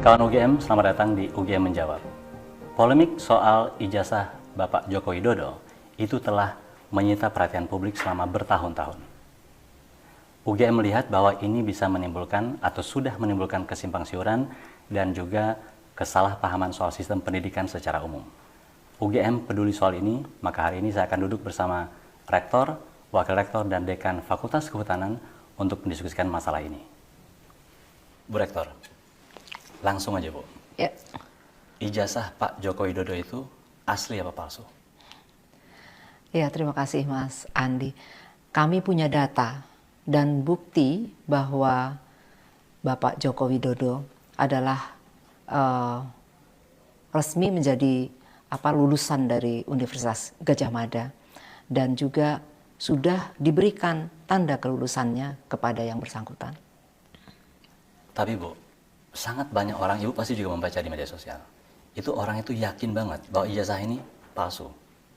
Kawan UGM, selamat datang di UGM Menjawab. Polemik soal ijazah Bapak Joko Widodo itu telah menyita perhatian publik selama bertahun-tahun. UGM melihat bahwa ini bisa menimbulkan atau sudah menimbulkan kesimpangsiuran dan juga kesalahpahaman soal sistem pendidikan secara umum. UGM peduli soal ini, maka hari ini saya akan duduk bersama Rektor, Wakil Rektor, dan Dekan Fakultas Kehutanan untuk mendiskusikan masalah ini. Bu Rektor, langsung aja Bu. Ya. Ijazah Pak Joko Widodo itu asli apa palsu? Ya, terima kasih Mas Andi. Kami punya data dan bukti bahwa Bapak Joko Widodo adalah resmi menjadi lulusan dari Universitas Gadjah Mada dan juga sudah diberikan tanda kelulusannya kepada yang bersangkutan. Tapi Bu, sangat banyak orang, Ibu pasti juga membaca di media sosial, itu orang itu yakin banget bahwa ijazah ini palsu.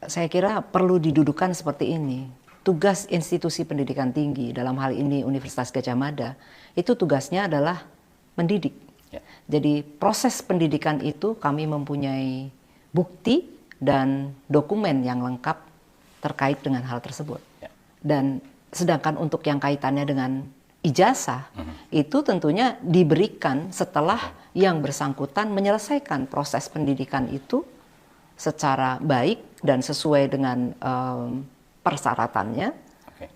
Saya kira perlu didudukan seperti ini. Tugas institusi pendidikan tinggi, dalam hal ini Universitas Gadjah Mada, itu tugasnya adalah mendidik. Ya. Jadi proses pendidikan itu kami mempunyai bukti dan dokumen yang lengkap terkait dengan hal tersebut. Ya. Dan sedangkan untuk yang kaitannya dengan ijazah, itu tentunya diberikan setelah yang bersangkutan menyelesaikan proses pendidikan itu secara baik dan sesuai dengan persyaratannya,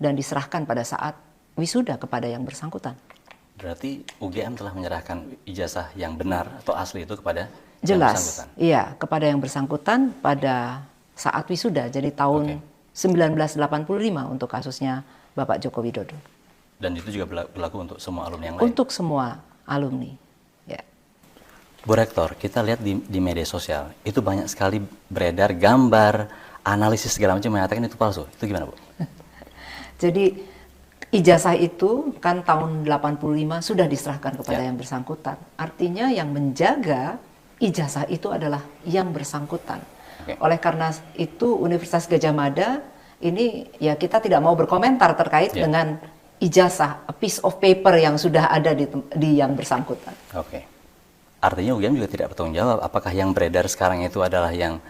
dan diserahkan pada saat wisuda kepada yang bersangkutan. Berarti UGM telah menyerahkan ijazah yang benar atau asli itu kepada yang Jelas, bersangkutan? iya, kepada yang bersangkutan pada saat wisuda, jadi tahun 1985 untuk kasusnya Bapak Joko Widodo. Dan itu juga berlaku untuk semua alumni yang lain? Untuk semua alumni, ya. Bu Rektor, kita lihat di media sosial, itu banyak sekali beredar gambar, analisis segala macam mengatakan itu palsu. Itu gimana Bu? Jadi ijazah itu kan tahun 85 sudah diserahkan kepada yang bersangkutan. Artinya yang menjaga ijazah itu adalah yang bersangkutan. Oleh karena itu Universitas Gadjah Mada ini ya kita tidak mau berkomentar terkait dengan ijazah, a piece of paper yang sudah ada di yang bersangkutan. Oke. Artinya UGM juga tidak bertanggung jawab apakah yang beredar sekarang itu adalah yang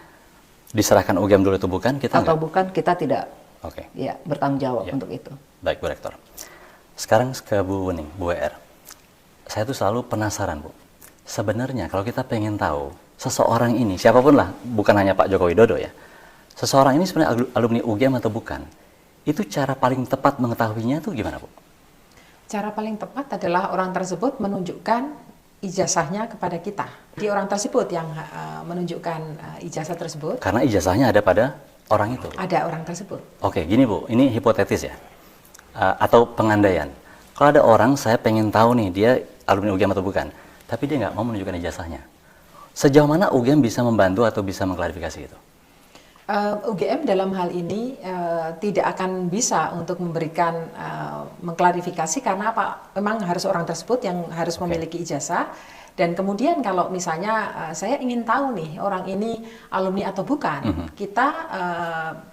diserahkan UGM dulu itu bukan? Kita atau bukan, kita tidak ya bertanggung jawab untuk itu. Baik Bu Rektor. Sekarang ke Bu Wening, Bu WR. Saya tuh selalu penasaran Bu. Sebenarnya kalau kita pengen tahu seseorang ini, siapapun lah, bukan hanya Pak Joko Widodo ya, seseorang ini sebenarnya alumni UGM atau bukan, itu cara paling tepat mengetahuinya tuh gimana Bu? Cara paling tepat adalah orang tersebut menunjukkan ijazahnya kepada kita. Di orang tersebut yang menunjukkan ijazah tersebut. Karena ijazahnya ada pada orang itu? Ada orang tersebut. Oke, gini Bu, ini hipotetis ya, atau pengandaian. Kalau ada orang, saya pengen tahu nih, dia alumni UGM atau bukan, tapi dia nggak mau menunjukkan ijazahnya. Sejauh mana UGM bisa membantu atau bisa mengklarifikasi itu? UGM dalam hal ini tidak akan bisa untuk memberikan mengklarifikasi karena apa? Memang harus orang tersebut yang harus memiliki ijazah. Dan kemudian kalau misalnya saya ingin tahu nih orang ini alumni atau bukan, kita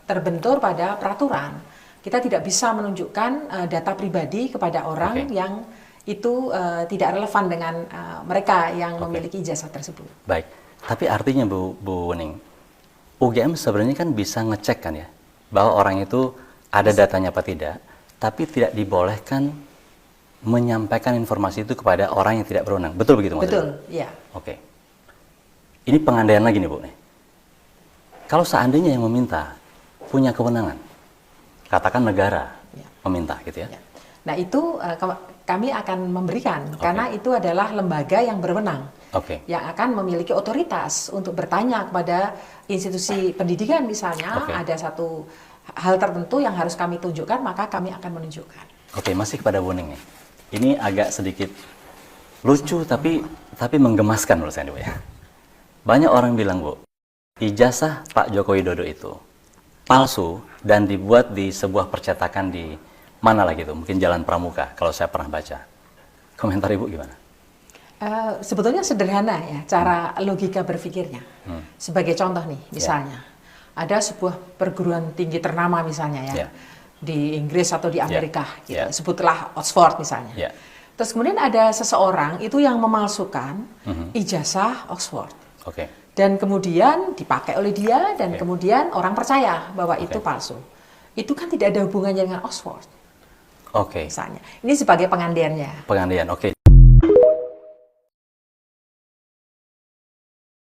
terbentur pada peraturan. Kita tidak bisa menunjukkan data pribadi kepada orang yang itu tidak relevan dengan mereka yang memiliki ijazah tersebut. Baik, tapi artinya Bu Wening, UGM sebenarnya kan bisa ngecek kan ya, bahwa orang itu ada datanya apa tidak, tapi tidak dibolehkan menyampaikan informasi itu kepada orang yang tidak berwenang. Betul begitu maksudnya? Betul, iya. Oke. Ini pengandaian lagi nih Bu. Kalau seandainya yang meminta punya kewenangan, katakan negara meminta gitu ya. Nah itu kami akan memberikan, karena itu adalah lembaga yang berwenang. Yang akan memiliki otoritas untuk bertanya kepada institusi pendidikan misalnya, ada satu hal tertentu yang harus kami tunjukkan, maka kami akan menunjukkan. Masih kepada Bu Wening nih. Ini agak sedikit lucu tapi menggemaskan menurut saya Bu ya. Banyak orang bilang Bu, ijazah Pak Joko Widodo itu palsu dan dibuat di sebuah percetakan di mana lah gitu, mungkin Jalan Pramuka kalau saya pernah baca. Komentar Ibu gimana? Sebetulnya sederhana ya cara logika berpikirnya. Sebagai contoh nih, misalnya ada sebuah perguruan tinggi ternama misalnya ya di Inggris atau di Amerika, gitu. Sebutlah Oxford misalnya. Terus kemudian ada seseorang itu yang memalsukan ijazah Oxford. Oke. Dan kemudian dipakai oleh dia dan Oke. kemudian orang percaya bahwa Oke. itu palsu. Itu kan tidak ada hubungannya dengan Oxford Oke. misalnya. Ini sebagai pengandaiannya. Pengandaian. Oke.